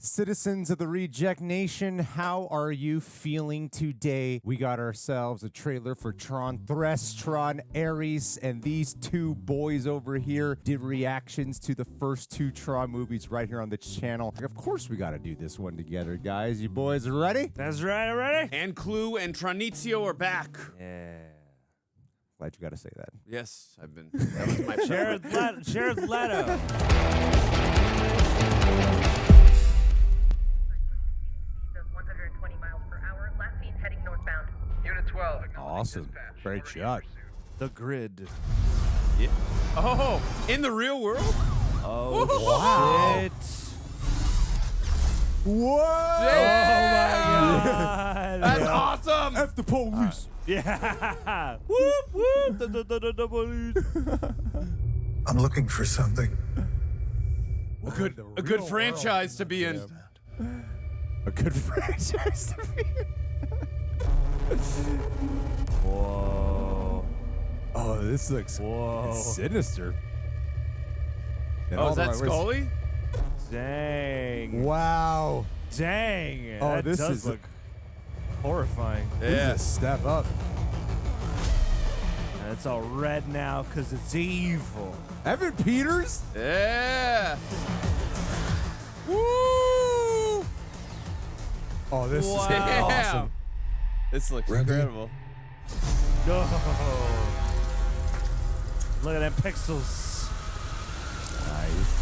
Citizens of the Reject Nation, how are you feeling today? We got ourselves a trailer for Tron Tron, ARES, and these two boys over here did reactions to the first two Tron movies right here on the channel. Of course, we got to do this one together, guys. You boys ready? That's right, already? And Clue and Tronizio are back. Yeah. Glad you got to say that. Yes, I've been. That was my Jared Leto. Unit 12. Awesome. Great shot. The Grid. Yeah. Oh, in the real world? Oh, Wow. shit. Whoa! Oh, my God. That's awesome! F the police. Yeah. Whoop, whoop. The police. I'm looking for something. A good franchise to be in. A good franchise to be in. Whoa. Oh, this looks sinister. And Oh, all is the that right ways. Scully? Dang. Wow. Dang. Oh, That this does is look horrifying. This is a step up. And it's all red now because it's evil. Evan Peters? Yeah. Woo! Oh, this is Damn. awesome. This looks Ready? incredible. Oh. Look at them pixels. Nice.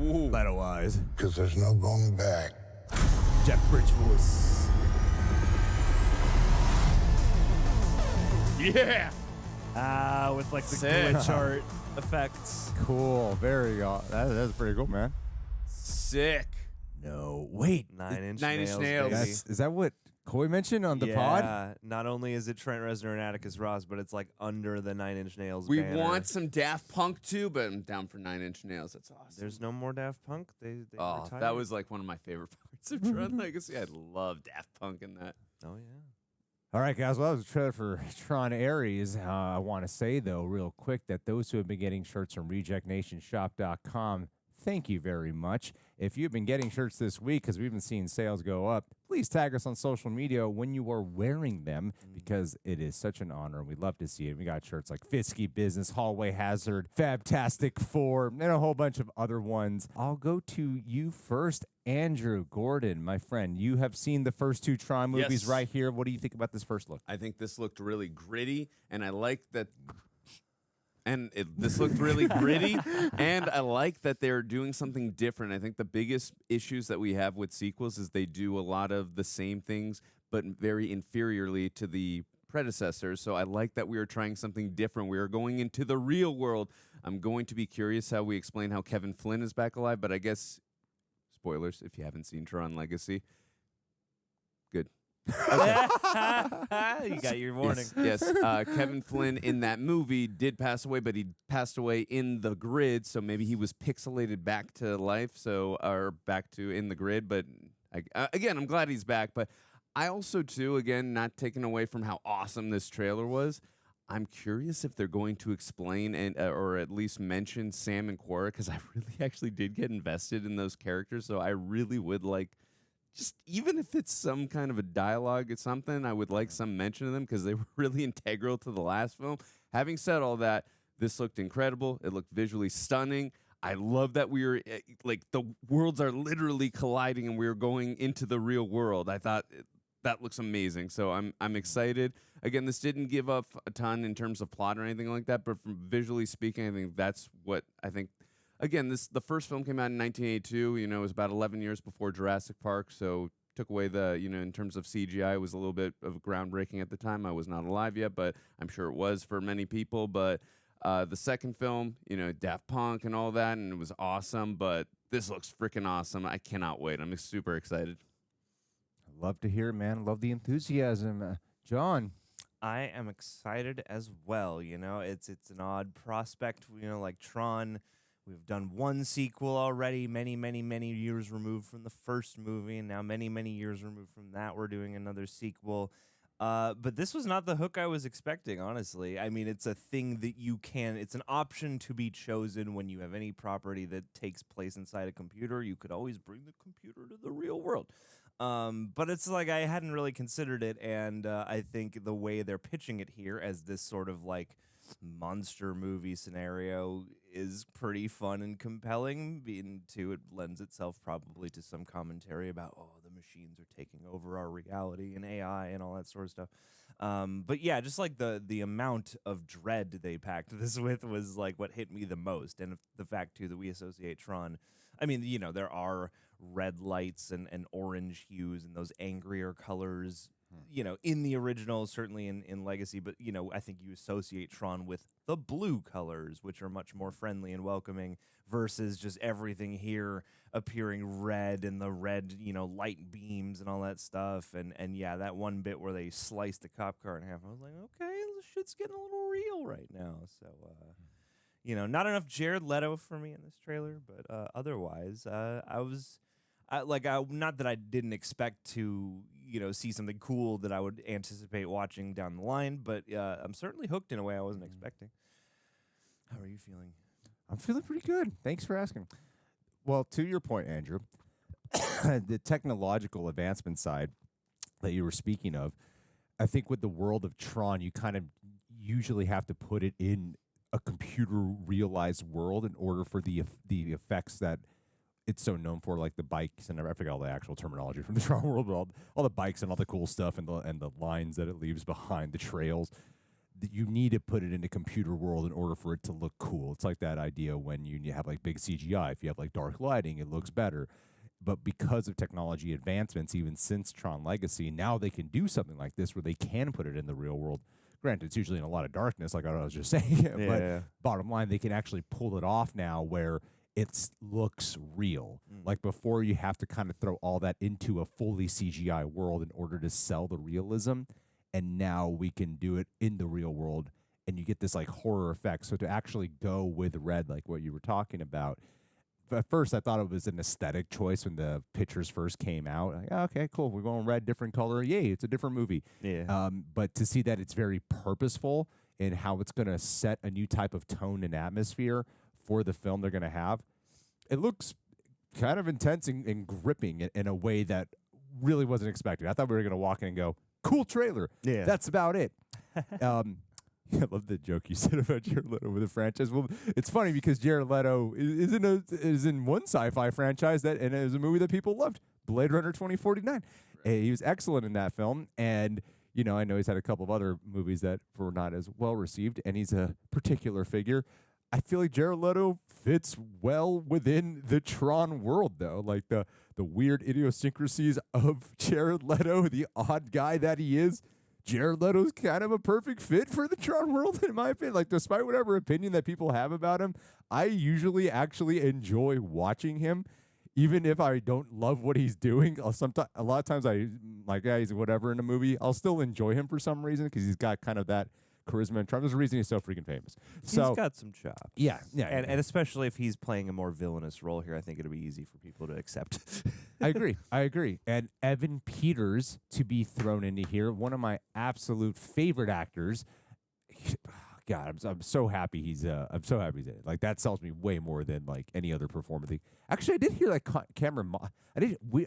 Ooh. Leto eyes. Because there's no going back. Jeff Bridge voice. Yeah. With like the Sick. glitch art effects. Cool. Very that's pretty cool, man. Sick. No. Wait. 9 9-inch Inch nails. Nails. baby. Is that what Coy mentioned on the pod? Yeah, not only is it Trent Reznor and Atticus Ross, but it's like under the 9-inch Nails We banner. want some Daft Punk too, but I'm down for 9 Inch Nails. That's awesome. There's no more Daft Punk. They Oh, retired. that was like one of my favorite parts of Tron Legacy. I love Daft Punk in that. Oh yeah. All right, guys. Well, that was a trailer for Tron Ares. I want to say, though, real quick, that those who have been getting shirts from RejectNationShop.com, thank you very much. If you've been getting shirts this week, because we've been seeing sales go up, please tag us on social media when you are wearing them, because it is such an honor, and we love to see it. We got shirts like Fisky Business, Hallway Hazard, Fabtastic Four, and a whole bunch of other ones. I'll go to you first, Andrew Gordon, my friend. You have seen the first two Tron movies Yes. right here. What do you think about this first look? I think this looked really gritty, and I like that. This looked really gritty, and I like that they're doing something different. I think the biggest issues that we have with sequels is they do a lot of the same things, but very inferiorly to the predecessors. So I like that we are trying something different. We are going into the real world. I'm going to be curious how we explain how Kevin Flynn is back alive, but I guess, spoilers if you haven't seen Tron Legacy. Good. You got your warning. Yes. Kevin Flynn in that movie did pass away, but he passed away in the Grid, so maybe he was pixelated back to life, or back to in the Grid. But again, I'm glad he's back. But I also, too, again, not taking away from how awesome this trailer was, I'm curious if they're going to explain and or at least mention Sam and Quora, because I really actually did get invested in those characters, so I really would like. Just even if it's some kind of a dialogue or something, I would like some mention of them because they were really integral to the last film. Having said all that, this looked incredible. It looked visually stunning. I love that we were like the worlds are literally colliding and we are going into the real world. I thought that looks amazing. So I'm excited. Again, this didn't give up a ton in terms of plot or anything like that, but from visually speaking, I think that's what I think. Again, the first film came out in 1982. You know, it was about 11 years before Jurassic Park, so took away the, in terms of CGI, it was a little bit of groundbreaking at the time. I was not alive yet, but I'm sure it was for many people. But the second film, Daft Punk and all that, and it was awesome. But this looks freaking awesome. I cannot wait. I'm super excited. I love to hear it, man. I love the enthusiasm. John. I am excited as well. It's an odd prospect. Like Tron. We've done one sequel already, many, many, many years removed from the first movie, and now many, many years removed from that, we're doing another sequel. But this was not the hook I was expecting, honestly. I mean, it's a thing that it's an option to be chosen when you have any property that takes place inside a computer. You could always bring the computer to the real world. But it's like I hadn't really considered it, and I think the way they're pitching it here as this sort of like monster movie scenario is pretty fun and compelling. Being too, it lends itself probably to some commentary about the machines are taking over our reality and AI and all that sort of stuff. But yeah, just like the amount of dread they packed this with was like what hit me the most, and the fact too that we associate Tron. I mean, there are red lights and orange hues and those angrier colors, in the original, certainly in Legacy, but, I think you associate Tron with the blue colors, which are much more friendly and welcoming, versus just everything here appearing red and the red, light beams and all that stuff. And yeah, that one bit where they sliced the cop car in half, I was like, okay, this shit's getting a little real right now. So, not enough Jared Leto for me in this trailer, but otherwise, not that I didn't expect to, see something cool that I would anticipate watching down the line, but I'm certainly hooked in a way I wasn't expecting. How are you feeling? I'm feeling pretty good. Thanks for asking. Well, to your point, Andrew, the technological advancement side that you were speaking of, I think with the world of Tron, you kind of usually have to put it in a computer realized world in order for the effects that it's so known for, like the bikes, and I forget all the actual terminology from the Tron world, but all the bikes and all the cool stuff and the lines that it leaves behind, the trails. That you need to put it in a computer world in order for it to look cool. It's like that idea when you have like big CGI. If you have like dark lighting, it looks better. But because of technology advancements, even since Tron Legacy, now they can do something like this where they can put it in the real world. Granted, it's usually in a lot of darkness, like I was just saying. But bottom line, they can actually pull it off now where it looks real. Like before, you have to kind of throw all that into a fully CGI world in order to sell the realism. And now we can do it in the real world, and you get this like horror effect. So to actually go with red, like what you were talking about, at first I thought it was an aesthetic choice when the pictures first came out. Like, okay, cool, we're going red, different color. Yay, it's a different movie. Yeah. But to see that it's very purposeful in how it's going to set a new type of tone and atmosphere for the film they're going to have, it looks kind of intense and gripping in a way that really wasn't expected. I thought we were going to walk in and go, cool trailer. Yeah. That's about it. I love the joke you said about Jared Leto with the franchise. Well, it's funny because Jared Leto is in one sci-fi franchise and it was a movie that people loved, Blade Runner 2049. Right. He was excellent in that film, and I know he's had a couple of other movies that were not as well received, and he's a particular figure. I feel like Jared Leto fits well within the Tron world, though. Like the weird idiosyncrasies of Jared Leto, the odd guy that he is. Jared Leto's kind of a perfect fit for the Tron world, in my opinion. Like, despite whatever opinion that people have about him, I usually actually enjoy watching him, even if I don't love what he's doing. A lot of times he's whatever in a movie. I'll still enjoy him for some reason because he's got kind of that charisma and charm. There's a reason he's so freaking famous. He's got some chops. Yeah. And especially if he's playing a more villainous role here, I think it'll be easy for people to accept. I agree. And Evan Peters to be thrown into here, one of my absolute favorite actors. God, I'm so happy he's in it. Like, that sells me way more than like any other performer thing. Actually, I did hear like I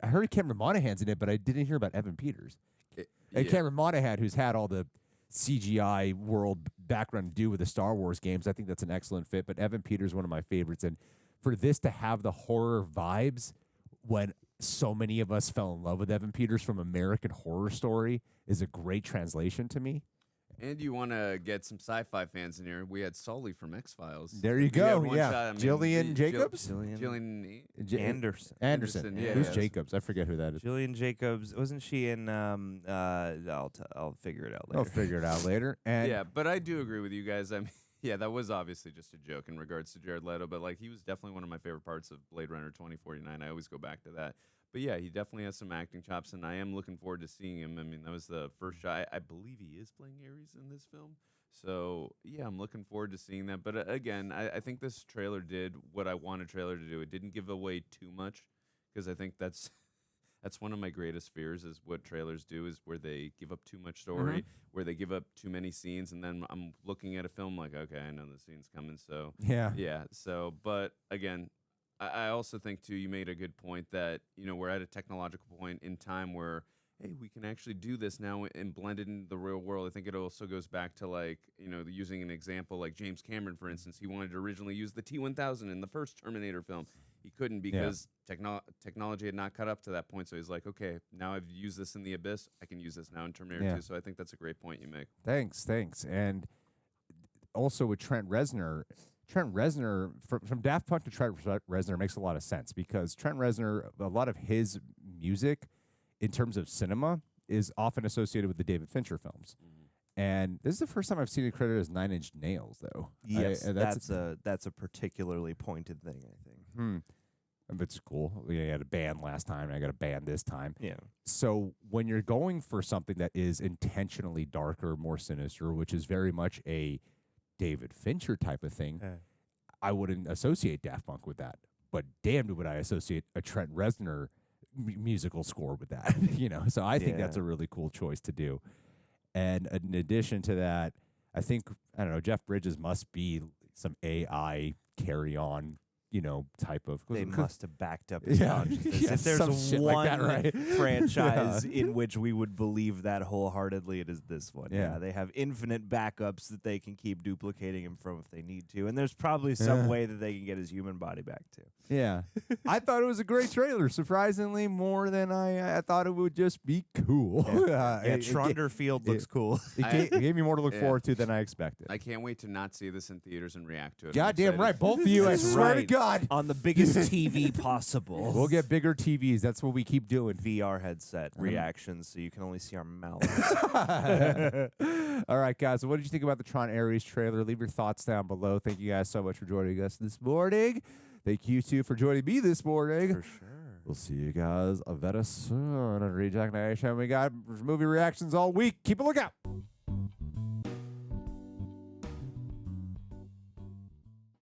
heard Cameron Monaghan's in it, but I didn't hear about Evan Peters. And Cameron Monaghan, who's had all the CGI world background to do with the Star Wars games, I think that's an excellent fit. But Evan Peters, one of my favorites, and for this to have the horror vibes when so many of us fell in love with Evan Peters from American Horror Story is a great translation to me. And you want to get some sci-fi fans in here. We had Sully from X-Files. There you go. Yeah. Gillian Jacobs? Gillian Anderson. Yeah. Who's Jacobs? I forget who that is. Gillian Jacobs. Wasn't she in I'll figure it out later. I'll figure it out later. And yeah, but I do agree with you guys. I mean, yeah, that was obviously just a joke in regards to Jared Leto, but like he was definitely one of my favorite parts of Blade Runner 2049. I always go back to that. But yeah, he definitely has some acting chops, and I am looking forward to seeing him. I mean, that was the first shot. I believe he is playing ARES in this film. So, yeah, I'm looking forward to seeing that. But again, I think this trailer did what I want a trailer to do. It didn't give away too much, because I think that's That's one of my greatest fears is what trailers do is where they give up too much story, where they give up too many scenes, and then I'm looking at a film like, okay, I know the scene's coming, so yeah. So, but again, I also think too, you made a good point that we're at a technological point in time where, hey, we can actually do this now and blend it into the real world. I think it also goes back to using an example like James Cameron, for instance. He wanted to originally use the T-1000 in the first Terminator film. He couldn't because technology had not caught up to that point. So he's like, okay, now I've used this in The Abyss. I can use this now in Terminator 2. So I think that's a great point you make. Thanks. And also with Trent Reznor, from Daft Punk to Trent Reznor makes a lot of sense because Trent Reznor, a lot of his music in terms of cinema is often associated with the David Fincher films. And this is the first time I've seen it credited as 9 Inch Nails, though. Yes, that's a particularly pointed thing, I think. But it's cool. We had a band last time, and I got a band this time. Yeah. So when you're going for something that is intentionally darker, more sinister, which is very much a David Fincher type of thing, I wouldn't associate Daft Punk with that. But damned would I associate a Trent Reznor musical score with that, So I think that's a really cool choice to do. And in addition to that, I think, Jeff Bridges must be some AI carry-on, type of. They must have backed up his consciousness. Yeah, if there's some shit one like that, right? franchise in which we would believe that wholeheartedly, it is this one. Yeah. They have infinite backups that they can keep duplicating him from if they need to. And there's probably some way that they can get his human body back too. Yeah. I thought it was a great trailer, surprisingly more than I thought it would just be cool. Tronderfield looks cool. It gave me more to look forward to than I expected. I can't wait to not see this in theaters and react to it. Goddamn right. Both of you, I swear to God. On the biggest TV possible. We'll get bigger TVs. That's what we keep doing. VR headset reactions so you can only see our mouths. All right, guys. So what did you think about the Tron Ares trailer? Leave your thoughts down below. Thank you guys so much for joining us this morning. Thank you, too, for joining me this morning. For sure. We'll see you guys very soon on Reject Nation. We got movie reactions all week. Keep a lookout.